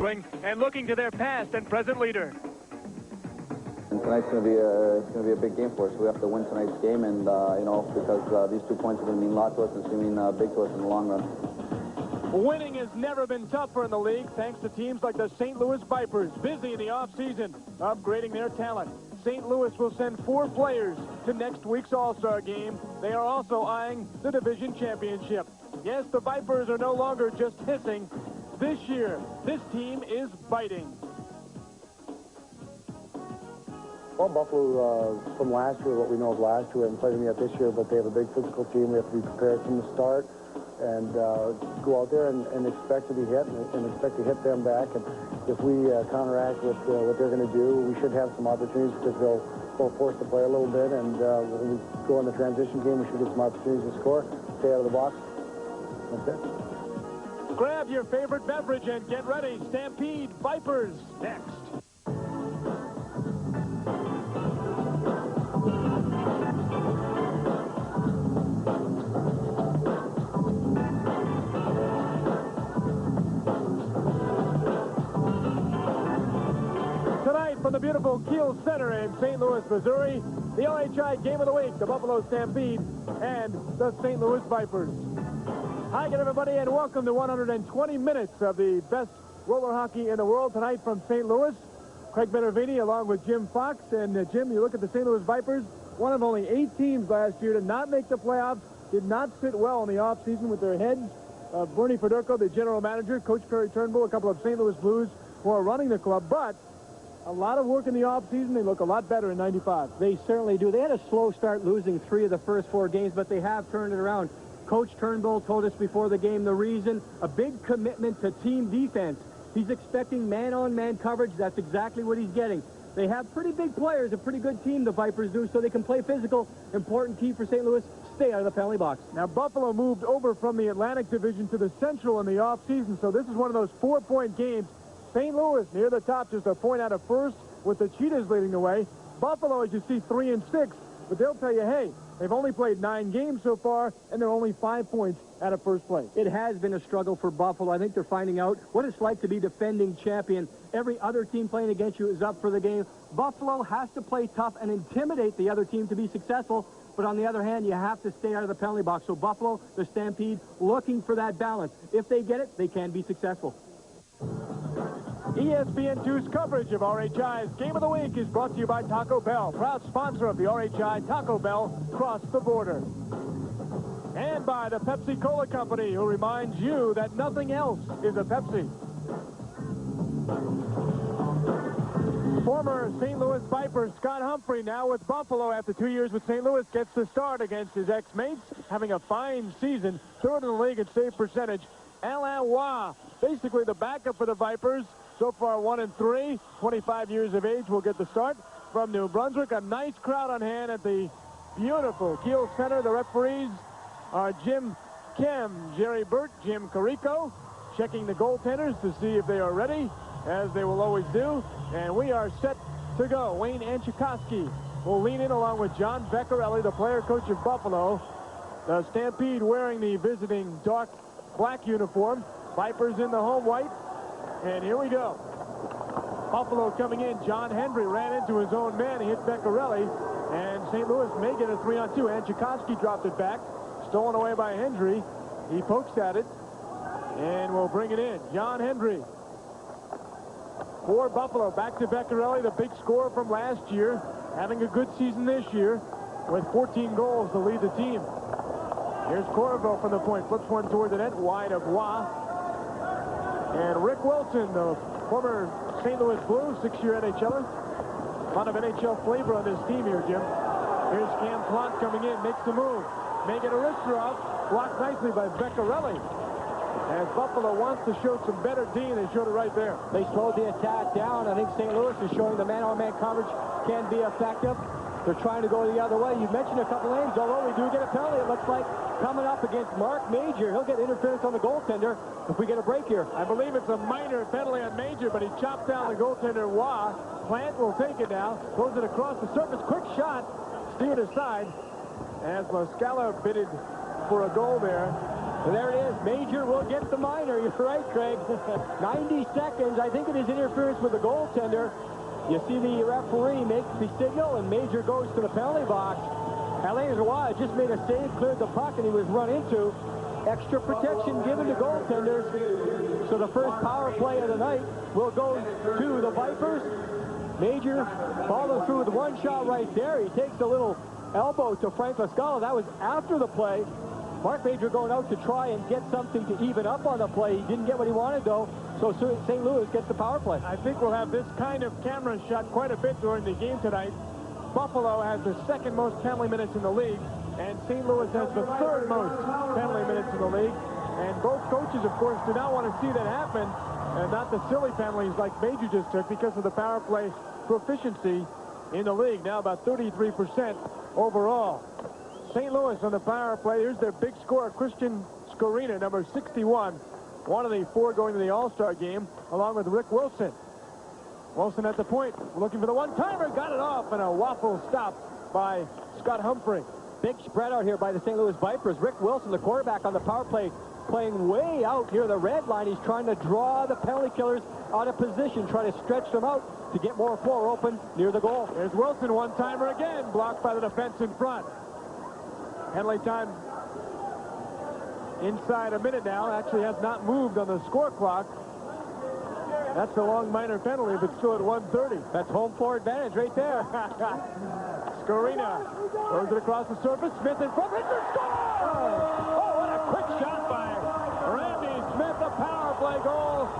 swing and looking to their past and present leader. Tonight's going to be a big game for us. We have to win tonight's game, and you know, because these 2 points are going to mean a lot to us, and it's going to mean big to us in the long run. Winning has never been tougher in the league, thanks to teams like the St. Louis Vipers, busy in the offseason, upgrading their talent. St. Louis will send 4 players to next week's All-Star game. They are also eyeing the division championship. Yes, the Vipers are no longer just hissing. This year, this team is biting. Well, Buffalo, from last year, what we know of last year, we haven't played them yet this year, but they have a big physical team. We have to be prepared from the start and go out there and expect to be hit and expect to hit them back. And if we counteract with what they're going to do, we should have some opportunities because they'll force the play a little bit. And when we go in the transition game, we should get some opportunities to score, stay out of the box. That's it. Grab your favorite beverage and get ready. Stampede Vipers next. Tonight from the beautiful Kiel Center in St. Louis, Missouri, the RHI Game of the Week, the Buffalo Stampede and the St. Louis Vipers. Hi again, everybody, and welcome to 120 minutes of the best roller hockey in the world tonight from St. Louis. Craig Benervini along with Jim Fox. And Jim, you look at the St. Louis Vipers, one of only 8 teams last year to not make the playoffs, did not sit well in the offseason with their heads. Bernie Fedorko, the general manager, Coach Perry Turnbull, a couple of St. Louis Blues who are running the club, but a lot of work in the offseason. They look a lot better in 95. They certainly do. They had a slow start, losing 3 of the first 4 games, but they have turned it around. Coach Turnbull told us before the game the reason, a big commitment to team defense. He's expecting man-on-man coverage. That's exactly what he's getting. They have pretty big players, a pretty good team, the Vipers do, so they can play physical. Important key for St. Louis, stay out of the penalty box. Now, Buffalo moved over from the Atlantic Division to the Central in the offseason, so this is one of those 4-point games. St. Louis near the top, just a point out of first, with the Cheetahs leading the way. Buffalo, as you see, 3 and 6, but they'll tell you, hey, they've only played 9 games so far, and they're only 5 points out of first place. It has been a struggle for Buffalo. I think they're finding out what it's like to be defending champion. Every other team playing against you is up for the game. Buffalo has to play tough and intimidate the other team to be successful, but on the other hand, you have to stay out of the penalty box. So Buffalo, the Stampede, looking for that balance. If they get it, they can be successful. ESPN2's coverage of RHI's Game of the Week is brought to you by Taco Bell, proud sponsor of the RHI Taco Bell Cross the Border. And by the Pepsi-Cola Company, who reminds you that nothing else is a Pepsi. Former St. Louis Viper Scott Humphrey, now with Buffalo after 2 years with St. Louis, gets the start against his ex-mates, having a fine season, 3rd in the league in save percentage. Alain Roy, basically the backup for the Vipers. So far, 1 and 3, 25 years of age, will get the start from New Brunswick. A nice crowd on hand at the beautiful Kiel Center. The referees are Jim Kim, Jerry Burt, Jim Carico, checking the goaltenders to see if they are ready, as they will always do. And we are set to go. Wayne Anchikoski will lean in along with John Beccarelli, the player coach of Buffalo. The Stampede wearing the visiting dark black uniform. Vipers in the home white. And here we go. Buffalo coming in. John Hendry ran into his own man. He hit Beccarelli. And St. Louis may get a 3-on-2. Anchikoski dropped it back. Stolen away by Hendry. He pokes at it. And we'll bring it in. John Hendry. For Buffalo. Back to Beccarelli, the big scorer from last year. Having a good season this year with 14 goals to lead the team. Here's Corriveau from the point. Flips one toward the net. Wide of Roy. And Rick Wilson, the former St. Louis Blues, 6-year NHLer. A lot of NHL flavor on this team here, Jim. Here's Cam Plonk coming in, makes the move. May get a wrister off, blocked nicely by Beccarelli. As Buffalo wants to show some better D, and they showed it right there. They slowed the attack down. I think St. Louis is showing the man-on-man coverage can be effective. They're trying to go the other way. You mentioned a couple names, although we do get a penalty, it looks like, coming up against Mark Major. He'll get interference on the goaltender if we get a break here. I believe it's a minor penalty on Major, but he chopped down the goaltender, Roy. Plant will take it now. Throws it across the surface. Quick shot. Steered aside as Muscala bidded for a goal there. And there it is. Major will get the minor. You're right, Craig. 90 seconds. I think it is interference with the goaltender. You see the referee make the signal, and Major goes to the penalty box. Alain Roy just made a save, cleared the puck, and he was run into. Extra protection given to goaltenders. So the first power play of the night will go to the Vipers. Major followed through with one shot right there. He takes a little elbow to Frank Lascala. That was after the play. Mark Major going out to try and get something to even up on the play. He didn't get what he wanted, though, so St. Louis gets the power play. I think we'll have this kind of camera shot quite a bit during the game tonight. Buffalo has the second most penalty minutes in the league, and St. Louis has the third most penalty minutes in the league. And both coaches, of course, do not want to see that happen, and not the silly penalties like Major just took because of the power play proficiency in the league. Now about 33% overall. St. Louis on the power play. Here's their big scorer, Christian Skorina, number 61. One of the four going to the All-Star game, along with Rick Wilson. Wilson at the point, looking for the one-timer, got it off, and a waffle stop by Scott Humphrey. Big spread out here by the St. Louis Vipers. Rick Wilson, the quarterback on the power play, playing way out near the red line. He's trying to draw the penalty killers out of position, trying to stretch them out to get more floor open near the goal. There's Wilson, one-timer again, blocked by the defense in front. Penalty time inside a minute now. Actually has not moved on the score clock. That's a long minor penalty, but still at 1:30. That's home floor advantage right there. Skorina throws it across the surface. Smith in front. Richard scores! Oh, what a quick shot by Randy Smith. A power play goal.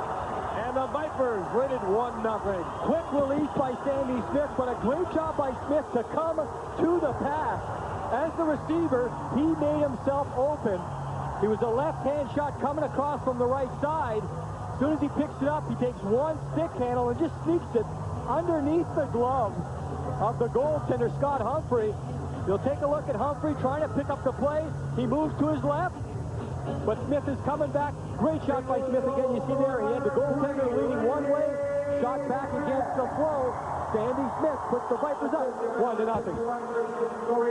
And the Vipers lead it 1-0. Quick release by Sandy Smith, but a great job by Smith to come to the pass. As the receiver, he made himself open. He was a left-hand shot coming across from the right side. As soon as he picks it up, he takes one stick handle and just sneaks it underneath the glove of the goaltender, Scott Humphrey. You'll take a look at Humphrey trying to pick up the play. He moves to his left, but Smith is coming back. Great shot by Smith again. You see there, he had the goaltender leading one way, shot back against the flow. Sandy Smith puts the Vipers up 1-0. So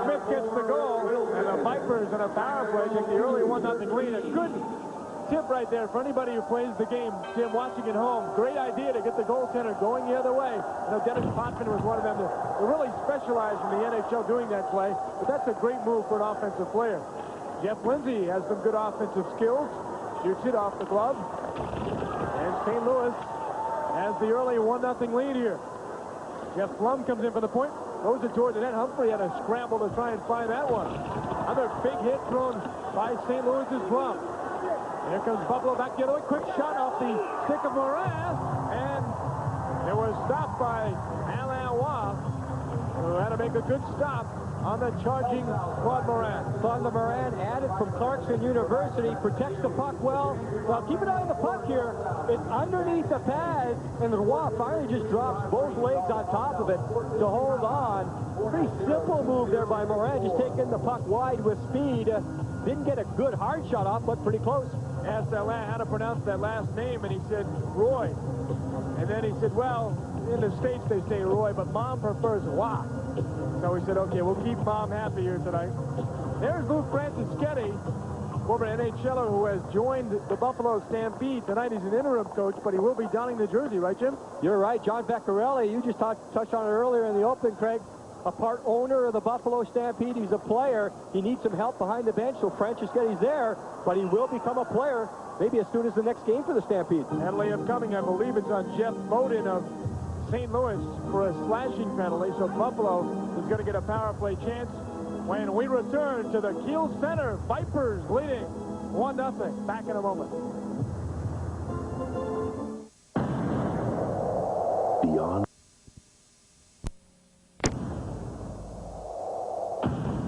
Smith gets the goal, and the Vipers on a power play take the early 1-0 lead. A good tip right there for anybody who plays the game, Jim, watching at home. Great idea to get the goaltender going the other way. You know, Dennis Potvin was one of them that really specialized in the NHL doing that play, but that's a great move for an offensive player. Jeff Lindsay has some good offensive skills, shoots it off the glove, and St. Louis has the early 1-0 lead here. Jeff Blum comes in for the point, throws it toward the net. Humphrey had a scramble to try and find that one. Another big hit thrown by St. Louis's Blum. Here comes Buffalo back the other way. Quick shot off the stick of Moran, and it was stopped by Alain Roy, who had to make a good stop on the charging Claude Moran. Claude Moran added from Clarkson University, protects the puck well. Well, keep an eye on the puck here. It's underneath the pad, and Roy finally just drops both legs on top of it to hold on. Pretty simple move there by Moran, just taking the puck wide with speed. Didn't get a good hard shot off, but pretty close. Asked Alain how to pronounce that last name, and he said Roy. And then he said, well, in the States they say Roy, but Mom prefers Roy. So we said, okay, we'll keep Mom happy here tonight. There's Lou Franceschetti, former NHLer who has joined the Buffalo Stampede. Tonight he's an interim coach, but he will be donning the jersey, right, Jim? You're right. John Vecchiarelli, you just touched on it earlier in the opening, Craig. A part owner of the Buffalo Stampede. He's a player. He needs some help behind the bench, so Franceschetti's there, but he will become a player maybe as soon as the next game for the Stampede. Penalty upcoming, I believe it's on Jeff Bowden of St. Louis for a slashing penalty, so Buffalo is going to get a power play chance when we return to the Kiel Center. Vipers leading 1-0. Back in a moment. Beyond.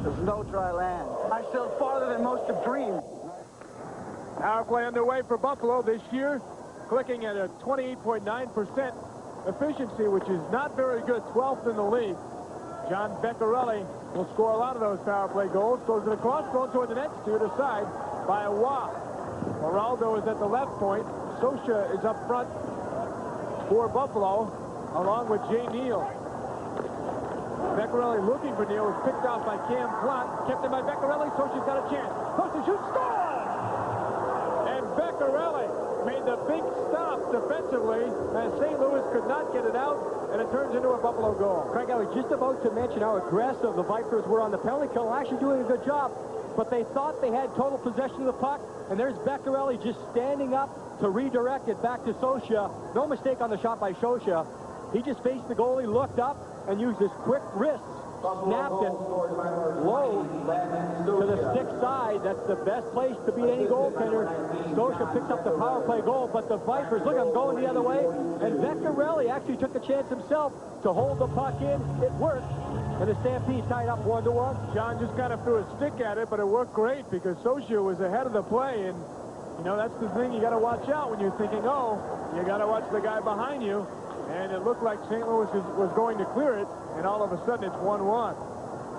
There's no dry land. I sailed farther than most have dreamed. Power play underway for Buffalo this year, clicking at a 28.9% efficiency, which is not very good, 12th in the league. John Vecchiarelli will score a lot of those power play goals. Throws it across, thrown toward the net, steered aside by a Roy. Moraldo is at the left point. Sosha is up front for Buffalo, along with Jay Neal. Vecchiarelli looking for Neal, was picked off by Cam Plott, kept in by Vecchiarelli. Sosha's got a chance. Sosha shoots, scores! Beccarelli made the big stop defensively as St. Louis could not get it out, and it turns into a Buffalo goal. Craig, I was just about to mention how aggressive the Vipers were on the penalty kill, actually doing a good job, but they thought they had total possession of the puck, and there's Beccarelli just standing up to redirect it back to Sosha. No mistake on the shot by Sosha. He just faced the goalie, looked up, and used his quick wrists, snapped it low to the stick side. That's the best place to beat any goaltender. Sosha picks up the power play goal, but the Vipers, look, I'm going the other way, and Beccarelli actually took a chance himself to hold the puck in. It worked, and the Stampede tied up 1-1. John just kind of threw a stick at it, but it worked great because Sosha was ahead of the play, and you know, that's the thing you got to watch out when you're thinking, oh, you got to watch the guy behind you. And it looked like St. Louis was going to clear it, and all of a sudden it's 1-1.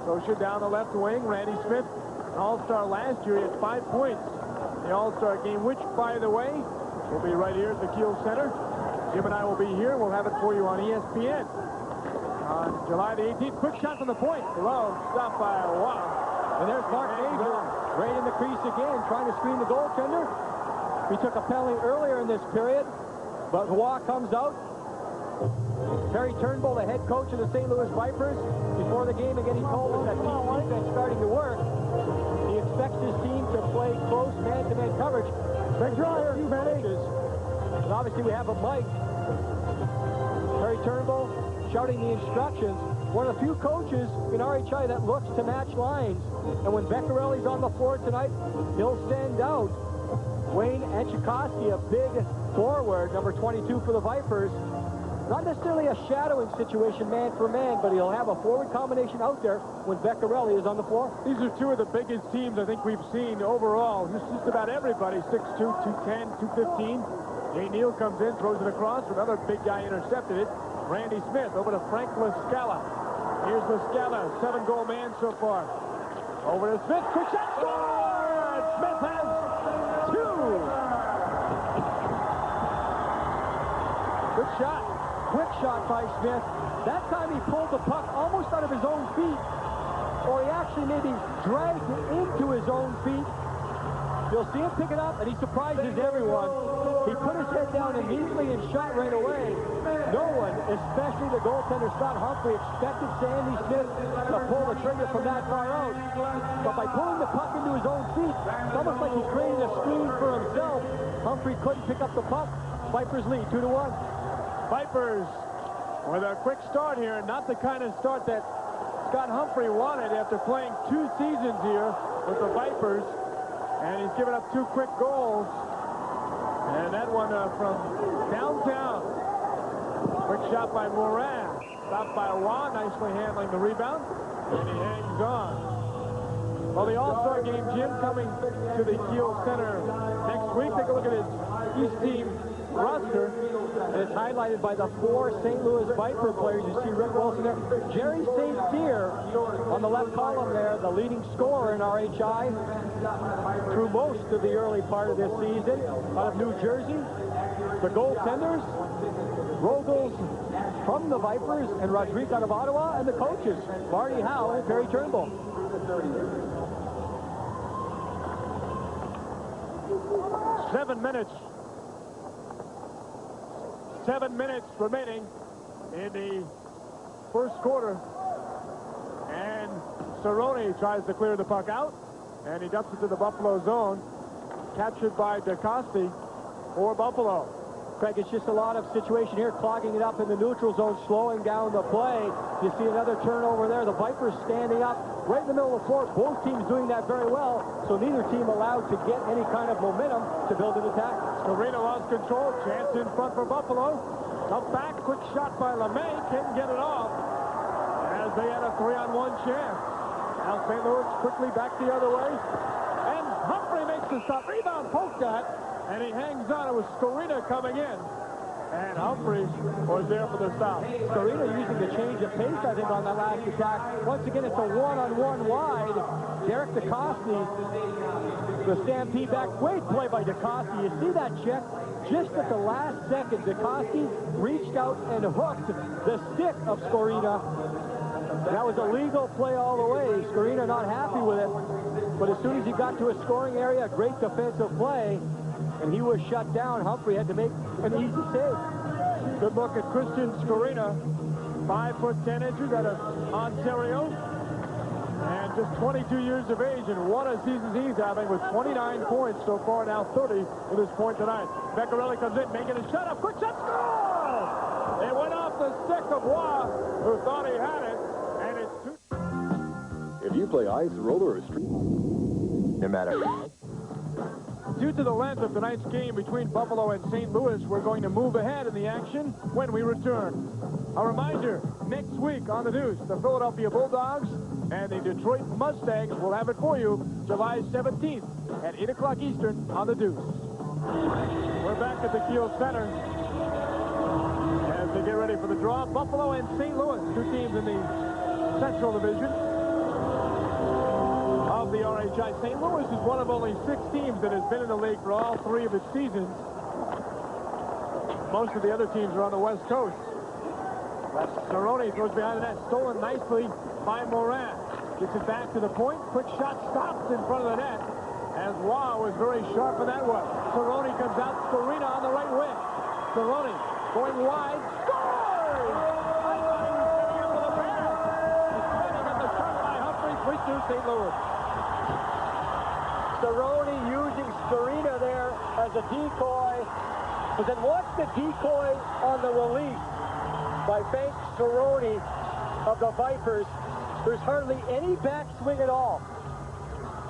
Sosha down the left wing. Randy Smith, an all-star last year, he had 5 points in the all-star game, which, by the way, will be right here at the Kiel Center. Jim and I will be here. We'll have it for you on ESPN. On July the 18th, quick shot from the point. Below, stopped by Waugh. And there's Mark Avery, right in the crease again, trying to screen the goaltender. He took a penalty earlier in this period, but Waugh comes out. Terry Turnbull, the head coach of the St. Louis Vipers, before the game again, he told us that team defense starting to work. He expects his team to play close man-to-man coverage. Big draw here, you coaches. And obviously we have a mic. Terry Turnbull shouting the instructions. One of the few coaches in RHI that looks to match lines. And when Beccarelli's on the floor tonight, he'll send out Wayne Etchikoski, a big forward, number 22 for the Vipers. Not necessarily a shadowing situation man for man, but he'll have a forward combination out there when Beccarelli is on the floor. These are two of the biggest teams I think we've seen overall. Just about everybody, 6'2", 210, 215. Jay Neal comes in, throws it across. Another big guy intercepted it. Randy Smith over to Frank Lascala. Here's Lascala, 7-goal man so far. Over to Smith, quick shot, score! Smith has 2. Good shot. Quick shot by Smith. That time he pulled the puck almost out of his own feet, or he actually maybe dragged it into his own feet. You'll see him pick it up, and he surprises everyone. He put his head down immediately and shot right away. No one, especially the goaltender Scott Humphrey, expected Sandy Smith to pull the trigger from that far out. But by pulling the puck into his own feet, it's almost like he's creating a screen for himself. Humphrey couldn't pick up the puck. Vipers lead 2-1. Vipers with a quick start here, not the kind of start that Scott Humphrey wanted after playing 2 seasons here with the Vipers, and he's given up 2 quick goals, and that one from downtown. Quick shot by Morin, stopped by Waugh, nicely handling the rebound, and he hangs on. Well, the All-Star game, Jim, coming to the Kiel Center next week. Take a look at his East team roster, and it's highlighted by the 4 St. Louis Viper players. You see Rick Wilson there. Jerry St. Cyr on the left column there, the leading scorer in RHI through most of the early part of this season out of New Jersey. The goaltenders, Rogels from the Vipers and Rodriguez out of Ottawa, and the coaches, Marty Howe and Terry Turnbull. 7 minutes. 7 minutes remaining in the first quarter. And Cerrone tries to clear the puck out, and he dumps it to the Buffalo zone. Captured by DeCoste for Buffalo. Craig, it's just a lot of situation here, clogging it up in the neutral zone, slowing down the play. You see another turnover there. The Vipers standing up right in the middle of the floor. Both teams doing that very well, so neither team allowed to get any kind of momentum to build an attack. Scarina lost control. Chance in front for Buffalo. Up back, quick shot by LeMay. Couldn't get it off as they had a 3-on-1 chance. Now St. Louis quickly back the other way. And Humphrey makes the stop. Rebound, poke that. And he hangs on. It was Scarina coming in. And Humphrey was there for the stop. Scarina using the change of pace, I think, on that last attack. Once again, it's a 1-on-1 wide. Derek DeCoste, the Stampede back. Great play by DeCoste. You see that check? Just at the last second, DeCoste reached out and hooked the stick of Scarina. That was a legal play all the way. Scarina not happy with it. But as soon as he got to a scoring area, great defensive play. and he was shut down. Humphrey had to make an easy save. Good look at Christian Scarina, 5'10" out of Ontario, and just 22 years of age, and what a season he's having with 29 points so far, now 30 with his point tonight. Beccarelli comes in, making a shot, a quick shot, score! It went off the stick of Waugh, who thought he had it, and it's two. If you play ice, roller, or street, no matter. Due to the length of tonight's game between Buffalo and St. Louis, we're going to move ahead in the action when we return. A reminder, next week on The Deuce, the Philadelphia Bulldogs and the Detroit Mustangs will have it for you July 17th at 8 o'clock Eastern on The Deuce. We're back at the Kiel Center as they get ready for the draw. Buffalo and St. Louis, two teams in the Central Division of the RHI. St. Louis is one of only 6 teams that has been in the league for all 3 of its seasons. Most of the other teams are on the West Coast. Cerrone throws behind the net, stolen nicely by Moran. Gets it back to the point. Quick shot stops in front of the net as Waugh was very sharp on that one. Cerrone comes out, Scarina on the right wing. Cerrone going wide, scores! I thought he was getting up with a pass. He's fighting at the shot by Humphrey, 3-2 St. Louis. Cerrone using Scarina there as a decoy. But then watch the decoy on the release by Frank Cerrone of the Vipers. There's hardly any backswing at all.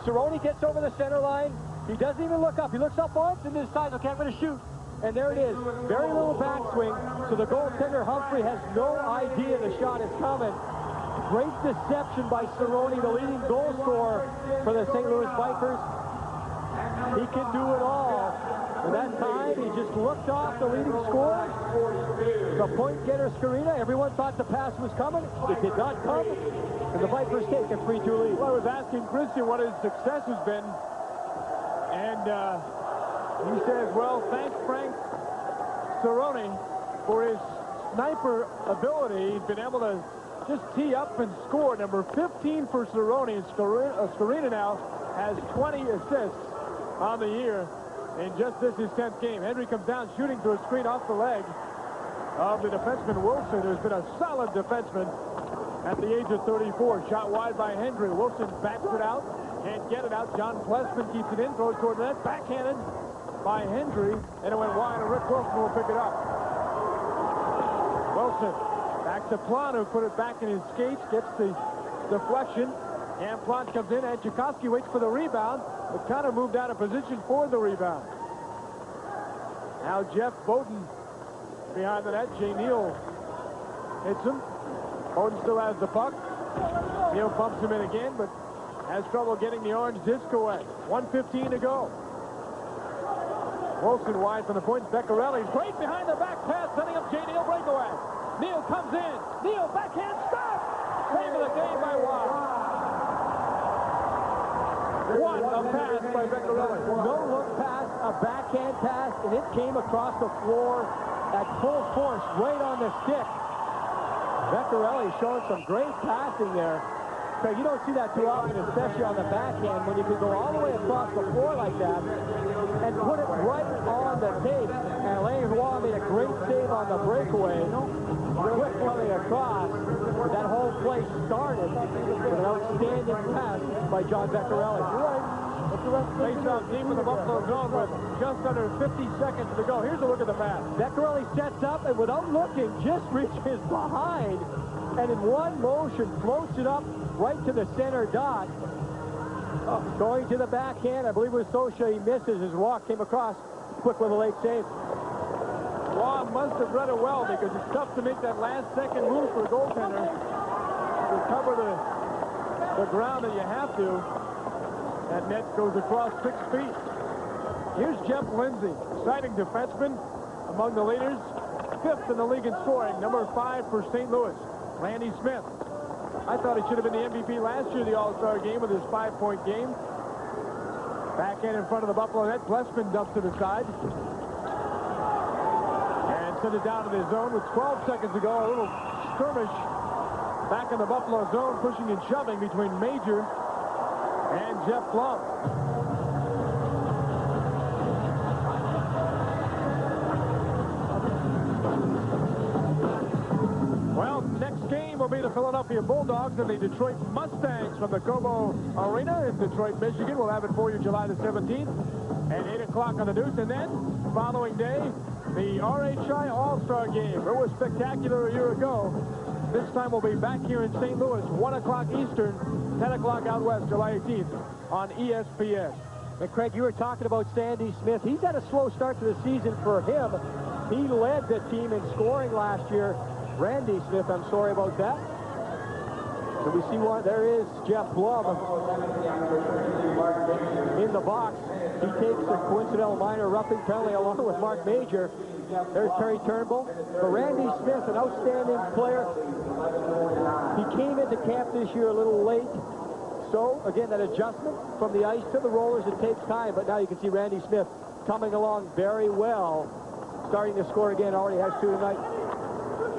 Cerrone gets over the center line. He doesn't even look up. He looks up once and decides, okay, I'm going to shoot. And there it is. Very little backswing. So the goaltender, Humphrey, has no idea the shot is coming. Great deception by Cerrone, the leading goal scorer for the St. Louis Vipers. He can do it all. And that time, he just looked off the leading scorer. The point getter, Scarina, everyone thought the pass was coming. It did not come. And the Vipers take a 3-2 lead. Well, I was asking Christian what his success has been. And he says, well, thank Frank Cerrone for his sniper ability. He's been able to just tee up and score. Number 15 for Cerrone. And Scarina now has 20 assists on the year. In just this, his 10th game. Henry comes down shooting through a screen off the leg of the defenseman Wilson, who's been a solid defenseman at the age of 34. Shot wide by Henry. Wilson backs it out. Can't get it out. John Plessman keeps it in. Throws toward the net. Backhanded by Henry. And it went wide. And Rick Wilson will pick it up. Wilson back to Plante, who put it back in his skates. Gets the deflection. And Plante comes in, and Tchaikovsky waits for the rebound, but kind of moved out of position for the rebound. Now Jeff Bowden behind the net. Jay Neal hits him. Bowden still has the puck. Neal bumps him in again, but has trouble getting the orange disc away. 1:15 to go. Wilson wide from the point. Beccarelli's great behind the back pass, setting up Jay Neal breakaway. Neal comes in. Neal backhand stop. Save of the game by Waugh. What a pass by Beccarelli. No-look pass, a backhand pass, and it came across the floor at full force, right on the stick. Beccarelli showing some great passing there. Craig, you don't see that too often, especially on the backhand, when you can go all the way across the floor like that and put it right on the tape. And Alain Roy made a great save on the breakaway. Quick running across. But that whole play started with an outstanding pass by John Beccarelli. You're right. Face-off deep in the Buffalo zone with just under 50 seconds to go. Here's a look at the pass. Beccarelli sets up and without looking just reaches behind and in one motion floats it up right to the center dot. Going to the backhand, I believe it was Sosha. He misses. His walk came across. Quick with a late save. Waugh must have read it well because it's tough to make that last-second move for a goaltender to cover the ground that you have to. That net goes across 6 feet. Here's Jeff Lindsay, exciting defenseman among the leaders. 5th in the league in scoring, number 5 for St. Louis. Randy Smith. I thought he should have been the MVP last year, the All-Star game, with his 5-point game. Backhand in front of the Buffalo net. Plessman dumps to the side. And sends it down to the zone with 12 seconds to go. A little skirmish back in the Buffalo zone, pushing and shoving between Major and Jeff Blum. Philadelphia Bulldogs and the Detroit Mustangs from the Cobo Arena in Detroit, Michigan. We'll have it for you July the 17th at 8 o'clock on the Deuce. And then, following day, the RHI All-Star Game. It was spectacular a year ago. This time we'll be back here in St. Louis, 1 o'clock Eastern, 10 o'clock out west, July 18th on ESPN. And Craig, you were talking about Sandy Smith. He's had a slow start to the season for him. He led the team in scoring last year. Randy Smith, I'm sorry about that. So we see what there is. Jeff Blum in the box. He takes a coincidental minor roughing penalty along with Mark Major. There's Terry Turnbull. For Randy Smith, an outstanding player. He came into camp this year a little late. So, again, that adjustment from the ice to the rollers, it takes time. But now you can see Randy Smith coming along very well. Starting to score again, already has 2 tonight.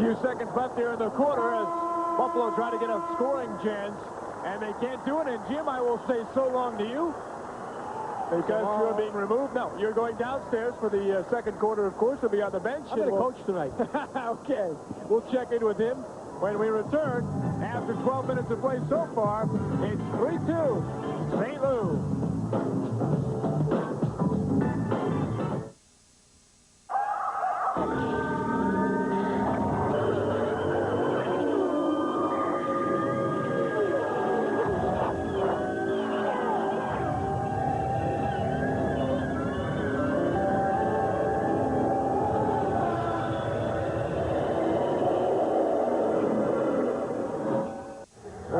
Few seconds left here in the quarter as Buffalo try to get a scoring chance, and they can't do it. And Jim, I will say so long to you because you're being removed. No, you're going downstairs for the second quarter, of course. You'll be on the bench. I'm going to coach tonight. Okay, we'll check in with him when we return. After 12 minutes of play so far, it's 3-2 St. Louis.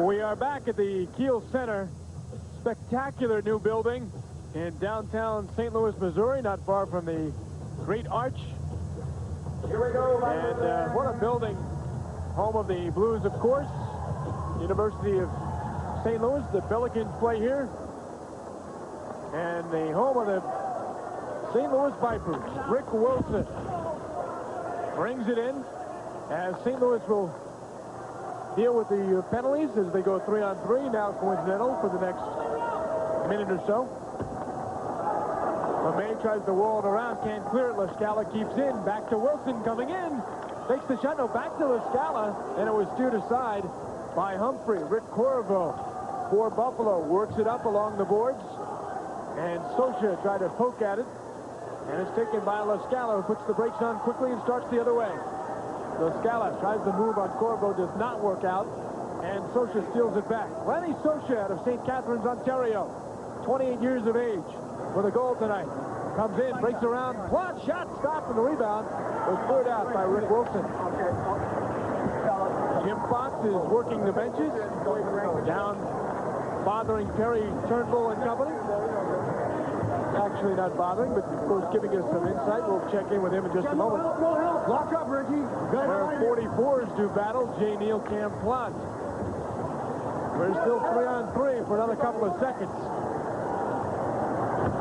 We are back at the Kiel Center. Spectacular new building in downtown St. Louis, Missouri, not far from the Great Arch. Here we go. And what a building. Home of the Blues, of course. University of St. Louis. The Pelicans play here. And the home of the St. Louis Vipers. Rick Wilson brings it in as St. Louis will deal with the penalties as they go 3-on-3. Now coincidental for the next minute or so. LeMay tries to wall it around, can't clear it. LaScala keeps in. Back to Wilson coming in. Takes the shot. No, back to LaScala, and it was steered aside by Humphrey. Rick Corvo for Buffalo works it up along the boards, and Sosha tried to poke at it, and it's taken by LaScala, who puts the brakes on quickly and starts the other way. LaScala tries to move on Corvo, does not work out, and Sosha steals it back. Lenny Sosha out of St. Catharines, Ontario, 28 years of age, with a goal tonight. Comes in, breaks around, blocked shot, stopped, and the rebound was cleared out by Rick Wilson. Jim Fox is working the benches, down bothering Terry Turnbull and company. Actually not bothering, but of course giving us some insight. We'll check in with him in just a moment. Lock up, Ricky. Where 44s do battle, J. Neal, Cam Plott. We're still 3-on-3 for another couple of seconds.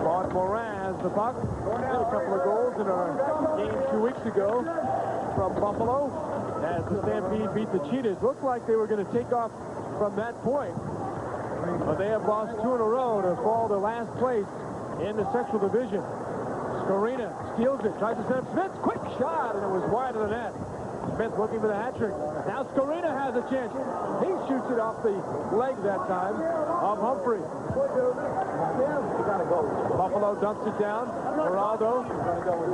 Claude Morin has the puck. Had a couple of goals in our game 2 weeks ago from Buffalo as the Stampede beat the Cheetahs. Looked like they were going to take off from that point, but they have lost 2 in a row to fall to last place in the Central Division. Skorina steals it, tries to set up Smith. Quick shot, and it was wide of the net. Smith looking for the hat trick. Now Skorina has a chance. He shoots it off the leg that time of Humphrey. Buffalo dumps it down. Beraldo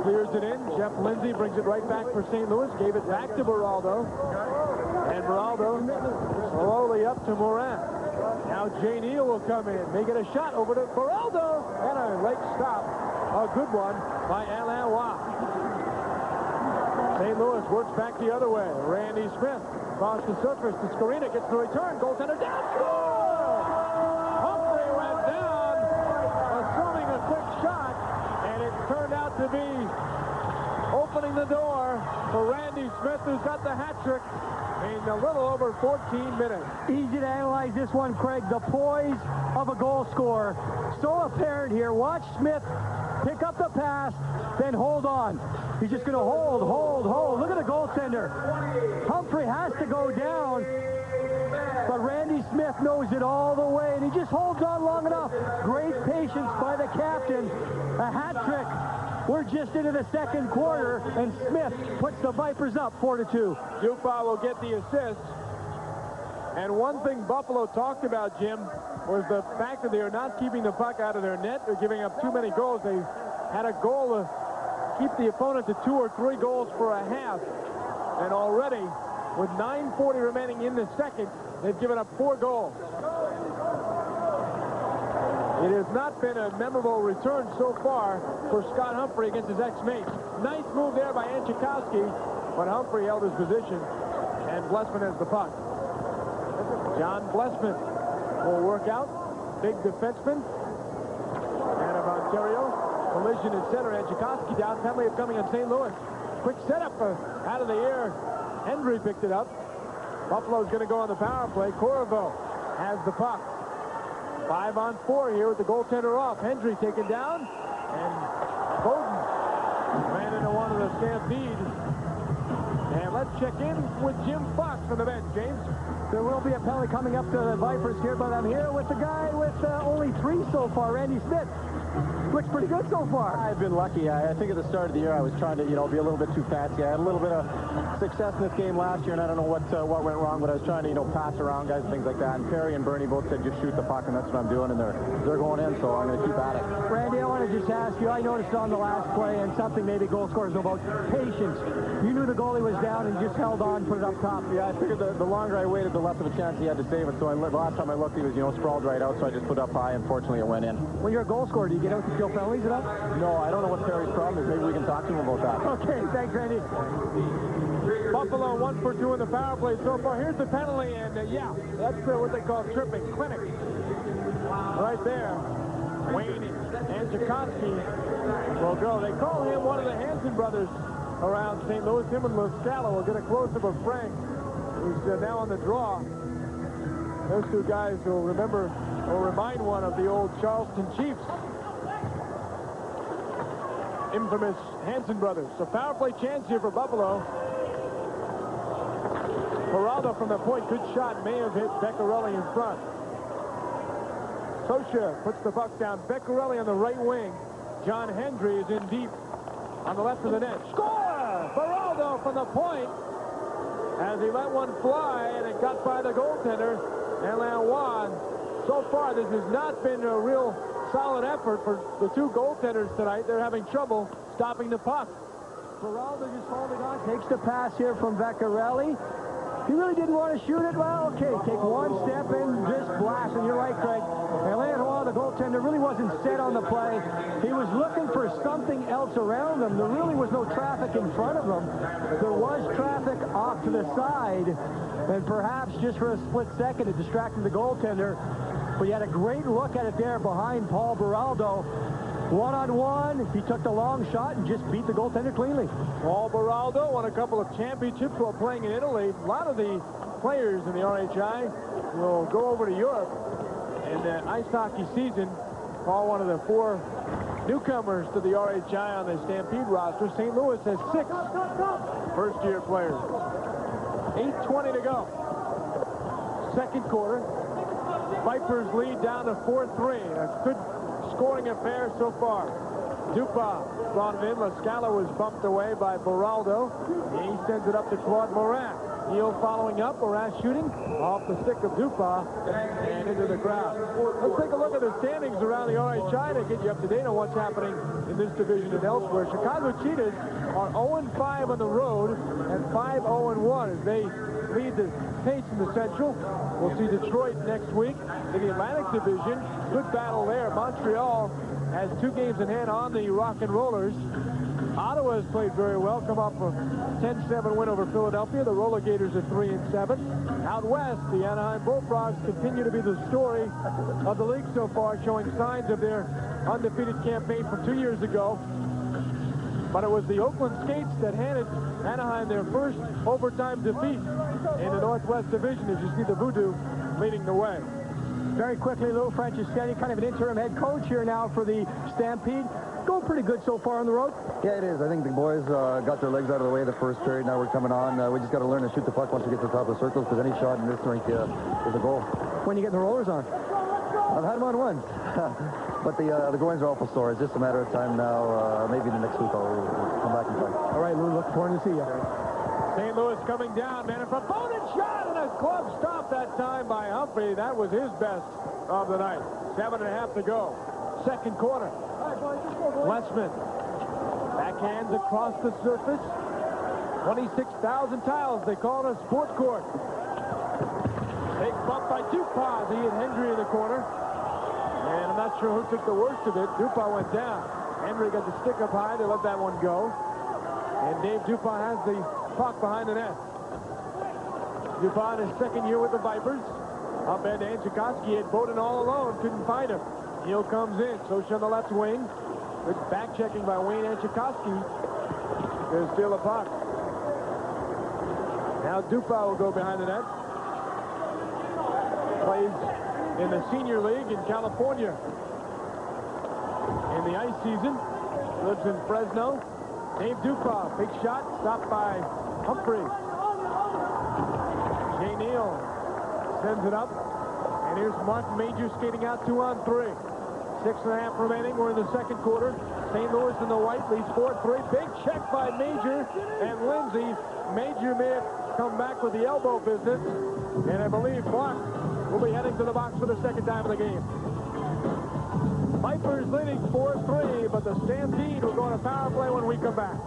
clears it in. Jeff Lindsay brings it right back for St. Louis. Gave it back to Beraldo. And Beraldo slowly up to Morin. Now J. Neal will come in. They get a shot over to Beraldo. And a late stop. A good one by Alain Waugh. St. Louis works back the other way. Randy Smith across the surface to Skorina. Gets the return. Goaltender down. Score! Humphrey went down, assuming a quick shot. And it turned out to be opening the door for Randy Smith, who's got the hat trick in a little over 14 minutes. Easy to analyze this one, Craig. The poise of a goal scorer. So apparent here. Watch Smith pick up the pass, then hold on. He's just going to hold. Look at the goaltender. Humphrey has to go down, but Randy Smith knows it all the way, and he just holds on long enough. Great patience by the captain. A hat trick. We're just into the second quarter, and Smith puts the Vipers up 4-2. Dupa will get the assist. And one thing Buffalo talked about, Jim, was the fact that they are not keeping the puck out of their net. They're giving up too many goals. They had a goal to keep the opponent to 2 or 3 goals for a half. And already, with 9:40 remaining in the second, they've given up 4 goals. It has not been a memorable return so far for Scott Humphrey against his ex-mates. Nice move there by Anchikowski, but Humphrey held his position, and Blessman has the puck. John Blessman will work out. Big defenseman. And of Ontario. Collision in center. Anchikowski down. Penalty of coming on St. Louis. Quick setup out of the air. Hendry picked it up. Buffalo's going to go on the power play. Corriveau has the puck. 5-on-4 here with the goaltender off. Hendry taken down. And Bowden ran into one of the Stampede. And let's check in with Jim Fox on the bench, James. There will be a penalty coming up to the Vipers here, but I'm here with the guy with only 3 so far, Randy Smith. Looks pretty good so far. I've been lucky. I think at the start of the year I was trying to, be a little bit too fancy. I had a little bit of success in this game last year, and I don't know what went wrong, but I was trying to, pass around guys and things like that. And Perry and Bernie both said just shoot the puck, and that's what I'm doing, and they're going in, so I'm going to keep at it. Randy, I want to just ask you, I noticed on the last play, and something maybe goal scorers know about, patience. You knew the goalie was down and just held on, put it up top. Yeah, I figured the longer I waited, the less of a chance he had to save it. So the last time I looked, he was, sprawled right out, so I just put up high. Unfortunately, it went in. When you're a goal scorer, do you get out to kill penalties at all? No, I don't know what Perry's problem is. Maybe we can talk to him about that. Okay, thanks, Randy. Buffalo 1 for 2 in the power play so far. Here's the penalty, and yeah, that's what they call tripping. Clinic. Right there. Wayne Anchikowski will go. They call him one of the Hanson brothers around St. Louis. Him and Lascala will get a close-up of Frank, who's now on the draw. Those 2 guys will remember or remind one of the old Charleston Chiefs. Infamous Hanson brothers. So power play chance here for Buffalo. Geraldo from the point. Good shot. May have hit Beccarelli in front. Sosha puts the puck down. Beccarelli on the right wing. John Hendry is in deep on the left of the net. Score! Geraldo from the point as he let one fly, and it got by the goaltender, Alain Juan. So far, this has not been a real solid effort for the 2 goaltenders tonight. They're having trouble stopping the puck. Geraldo just holding on, takes the pass here from Beccarelli. He really didn't want to shoot it. Well, okay, take one step and just blast. And you're right, Craig. Alain Juan, the goaltender, really wasn't set on the play. He was looking for something else around him. There really was no traffic in front of him. There was traffic off to the side. And perhaps just for a split second, it distracted the goaltender. But he had a great look at it there behind Paul Geraldo. One-on-one, he took the long shot and just beat the goaltender cleanly. Paul Geraldo won a couple of championships while playing in Italy. A lot of the players in the RHI will go over to Europe in the ice hockey season. Paul, one of the 4 newcomers to the RHI on the Stampede roster. St. Louis has 6 first-year players. 8:20 to go. Second quarter. Vipers lead down to 4-3. A good scoring affair so far. Dupas brought it in. Lascala was bumped away by Geraldo. He sends it up to Claude Morin. Neal following up. Morin shooting off the stick of Dupas and into the crowd. Let's take a look at the standings around the RHI to get you up to date on what's happening in this division and elsewhere. Chicago Cheetahs are 0-5 on the road and 5-0-1 as they lead the pace in the Central. We'll see Detroit next week in the Atlantic Division. Good battle there. Montreal has 2 games in hand on the Rock and Rollers. Ottawa has played very well, come off a 10-7 win over Philadelphia. The Roller Gators are 3-7. Out west, the Anaheim Bullfrogs continue to be the story of the league so far, showing signs of their undefeated campaign from 2 years ago. But it was the Oakland Skates that handed Anaheim their first overtime defeat in the Northwest Division, as you see the Voodoo leading the way. Very quickly, Lou Franciscani, kind of an interim head coach here now for the Stampede. Going pretty good so far on the road. Yeah, it is. I think the boys got their legs out of the way the first period. Now we're coming on. We just got to learn to shoot the puck once we get to the top of the circles, because any shot in this rink is a goal. When you get the rollers on? I've had them on once. But the groins are awful sore. It's just a matter of time now. Maybe the next week I'll come back and play. All right, Lou, looking forward to see you. St. Louis coming down, man in front. Bowden shot and a glove stop that time by Humphrey. That was his best of the night. 7.5 to go. Second quarter. Lessman backhands across the surface. 26,000 tiles, they call it a sports court. Big bump by Dupont. He hit Hendry in the corner. And I'm not sure who took the worst of it. Dupont went down. Hendry got the stick up high. They let that one go. And Dave Dupont has the puck behind the net. Dupont, his second year with the Vipers. Up end to Anchikoski, had Bowden all alone, couldn't find him. Neal comes in, Socha on the left wing. Good back checking by Wayne Anchikoski to steal the puck. Now Dupont will go behind the net. Plays in the senior league in California. In the ice season, lives in Fresno. Dave Dupont, big shot, stopped by Humphrey. Jay Neal sends it up. And here's Mark Major skating out 2-on-3. 6.5 remaining. We're in the second quarter. St. Louis in the white leads 4-3. Big check by Major and Lindsay. Major may have come back with the elbow business. And I believe Mark will be heading to the box for the second time of the game. Vipers leading 4-3, but the Stampede will go on a power play when we come back.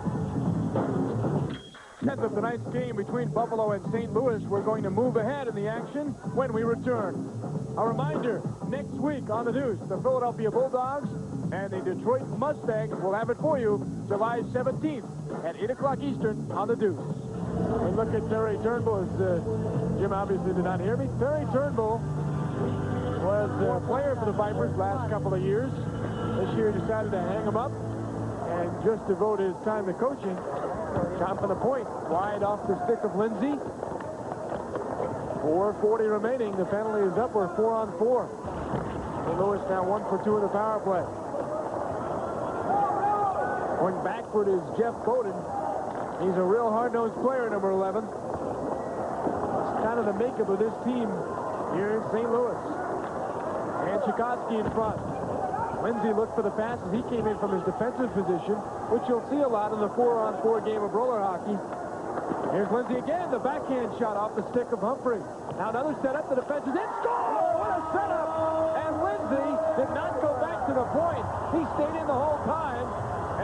10th of tonight's game between Buffalo and St. Louis. We're going to move ahead in the action when we return. A reminder, next week on The Deuce, the Philadelphia Bulldogs and the Detroit Mustangs will have it for you July 17th at 8 o'clock Eastern on The Deuce. And look at Terry Turnbull, as Jim obviously did not hear me. Terry Turnbull was a player for the Vipers last couple of years. This year decided to hang him up and just devote his time to coaching. Chomping the point, wide off the stick of Lindsay. 4:40 remaining. The penalty is up. We're 4-on-4. St. Louis now 1 for 2 in the power play. Going backward is Jeff Bowden. He's a real hard-nosed player, number 11. It's kind of the makeup of this team here in St. Louis. And Anchikoski in front. Lindsay looked for the pass as he came in from his defensive position, which you'll see a lot in the 4-on-4 game of roller hockey. Here's Lindsay again, the backhand shot off the stick of Humphrey. Now another setup, the defense is in, score! What a setup! And Lindsay did not go back to the point. He stayed in the whole time,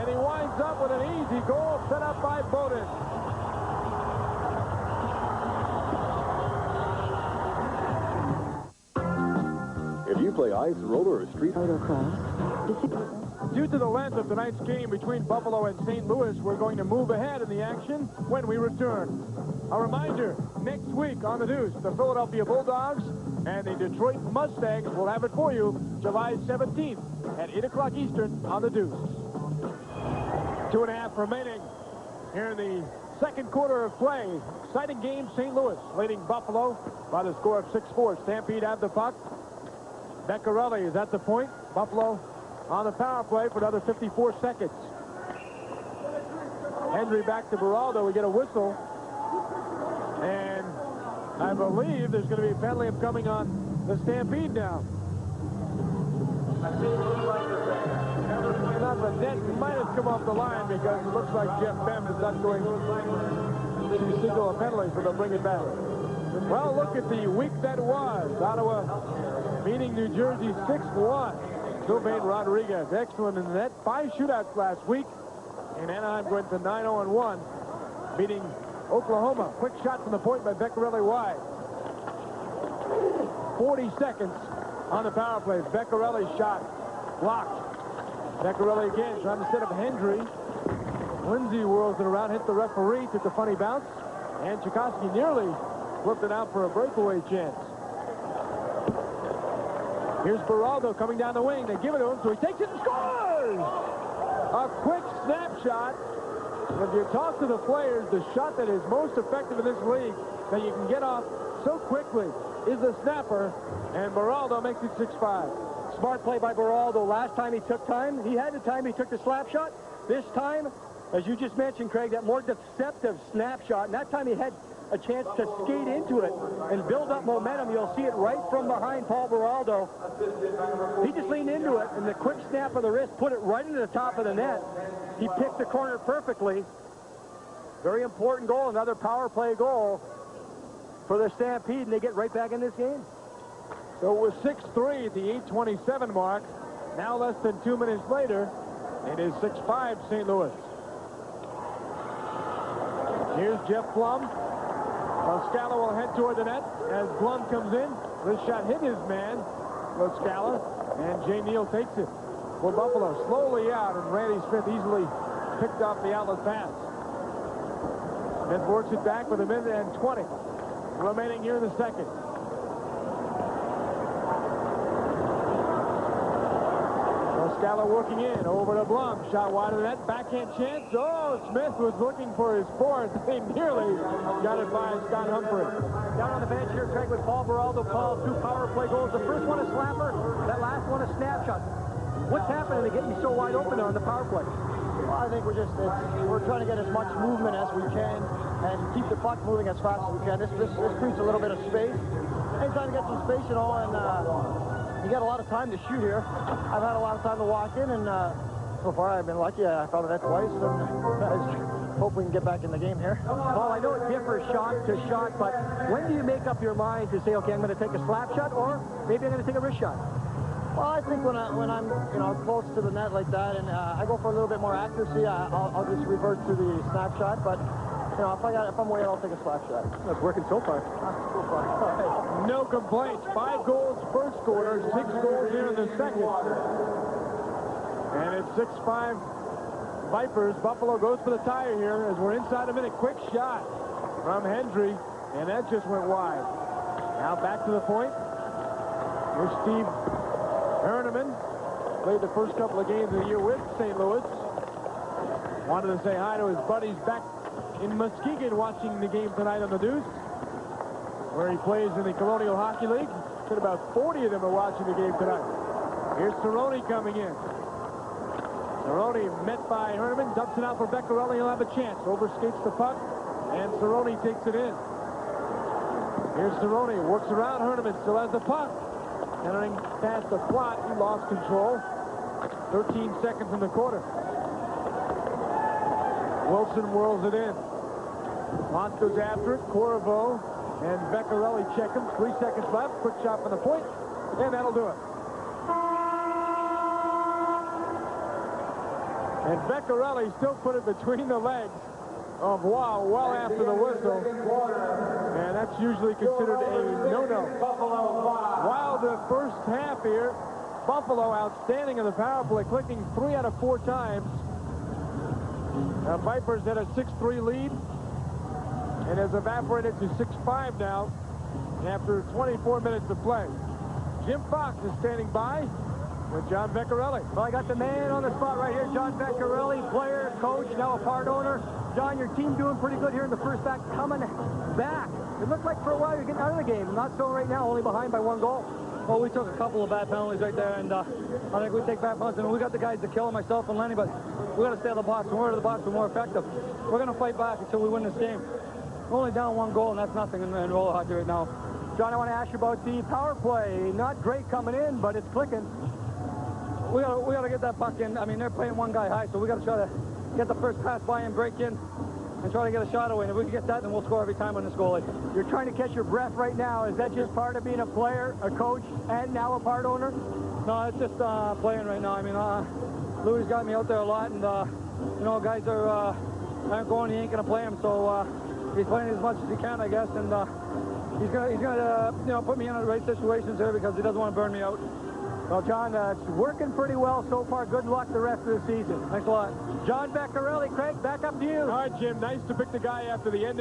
and he winds up with an easy goal set up by Bowden. If you play ice, roller, or street motocross. Due to the length of tonight's game between Buffalo and St. Louis, we're going to move ahead in the action when we return. A reminder, next week on The Deuce, the Philadelphia Bulldogs and the Detroit Mustangs will have it for you July 17th at 8 o'clock Eastern on The Deuce. 2.5 remaining here in the second quarter of play. Exciting game, St. Louis leading Buffalo by the score of 6-4. Stampede have the puck. Beccarelli is at the point. Buffalo on the power play for another 54 seconds. Hendry back to Beraldo. We get a whistle. And I believe there's going to be a penalty coming on the Stampede now. Not the net might have come off the line because it looks like Jeff Bem is not going to signal a penalty, so they'll bring it back. Well, look at the week that was. Ottawa beating New Jersey 6-1. Sylvain Rodriguez, excellent in the net. 5 shootouts last week. And Anaheim went to 9-0-1, beating Oklahoma. Quick shot from the point by Beccarelli wide. 40 seconds on the power play. Beccarelli's shot blocked. Beccarelli again trying to set up Hendry. Lindsay whirls it around, hit the referee, took a funny bounce. And Anchikoski nearly flipped it out for a breakaway chance. Here's Beraldo coming down the wing. They give it to him, so he takes it and scores! A quick snapshot. If you talk to the players, the shot that is most effective in this league that you can get off so quickly is the snapper, and Beraldo makes it 6-5. Smart play by Beraldo. Last time he took time, he had the time, he took the slap shot. This time, as you just mentioned, Craig, that more deceptive snapshot, and that time he had a chance to skate into it and build up momentum. You'll see it right from behind Paul Beraldo. He just leaned into it, and the quick snap of the wrist put it right into the top of the net. He picked the corner perfectly. Very important goal, another power play goal for the Stampede, and they get right back in this game. So it was 6-3 at the 8:27 mark. Now less than 2 minutes later, it is 6-5 St. Louis. Here's Jeff Blum. Scala will head toward the net as Blum comes in. This shot hit his man, Scala, and Jay Neal takes it for Buffalo. Slowly out, and Randy Smith easily picked off the outlet pass. Then works it back with 1:20 remaining here in the second. Scala working in, over to Blum. Shot wide of the net, backhand chance. Oh, Smith was looking for his fourth. He nearly got it by Scott Humphrey. Down on the bench here, Craig, with Paul Baraldo called 2 power play goals. The first one a slapper, that last one a snapshot. What's happening to get you so wide open on the power play? Well, I think we're trying to get as much movement as we can and keep the puck moving as fast as we can. This creates a little bit of space. Anytime you get some space, you know, and you got a lot of time to shoot here. I've had a lot of time to walk in, and so far I've been lucky. I found the net twice, and I hope we can get back in the game here. Paul, I know it differs shot to shot, but when do you make up your mind to say, okay, I'm going to take a slap shot, or maybe I'm going to take a wrist shot? Well, I think when I'm close to the net like that, and I go for a little bit more accuracy, I'll just revert to the snapshot. But you know, if I'm waiting, I'll take a slap shot. That's working so far. So far. No complaints. 5 goals first quarter, 6 goals here in the second. And it's 6-5 Vipers. Buffalo goes for the tire here as we're inside a minute. Quick shot from Hendry, and that just went wide. Now back to the point. Here's Steve Herneman. Played the first couple of games of the year with St. Louis. Wanted to say hi to his buddies back in Muskegon watching the game tonight on the Deuce, where he plays in the Colonial Hockey League. Said about 40 of them are watching the game tonight. Here's Cerrone coming in. Cerrone met by Herneman, dumps it out for Beccarelli. He'll have a chance. Overskates the puck, and Cerrone takes it in. Here's Cerrone, works around Herneman, still has the puck. Entering past the slot, he lost control. 13 seconds in the quarter. Wilson whirls it in. Mont goes after it. Corriveau and Beccarelli check him. 3 seconds left. Quick shot from the point, and that'll do it. And Beccarelli still put it between the legs of Wow well after the whistle. And that's usually considered a no-no. While the first half here, Buffalo outstanding in the power play, clicking 3 out of 4 times. Vipers had a 6-3 lead and has evaporated to 6-5 now after 24 minutes of play. Jim Fox is standing by with John Beccarelli. Well, I got the man on the spot right here, John Beccarelli, player, coach, now a part owner. John, your team doing pretty good here in the first act, coming back. It looked like for a while you're getting out of the game. Not so right now, only behind by 1 goal. Well, we took a couple of bad penalties right there, and I think we take bad penalties. I mean, we got the guys to kill them, myself and Lenny, but we got to stay on the box. When we're to the box, we're more effective. We're going to fight back until we win this game. We're only down 1 goal, and that's nothing in roller hockey right now. John, I want to ask you about the power play. Not great coming in, but it's clicking. We got to get that puck in. I mean, they're playing 1 guy high, so we got to try to get the first pass by and break in and try to get a shot away. And if we can get that, then we'll score every time on this goalie. You're trying to catch your breath right now. Is that just part of being a player, a coach, and now a part owner? No, it's just playing right now. I mean, Louis got me out there a lot, and you know, guys aren't going. He ain't gonna play him, so he's playing as much as he can, I guess, and he's gonna you know, put me in the right situations here because he doesn't want to burn me out. Well, John, it's working pretty well so far. Good luck the rest of the season. Thanks a lot. John Beccarelli, Craig, back up to you. All right, Jim, nice to pick the guy after the end.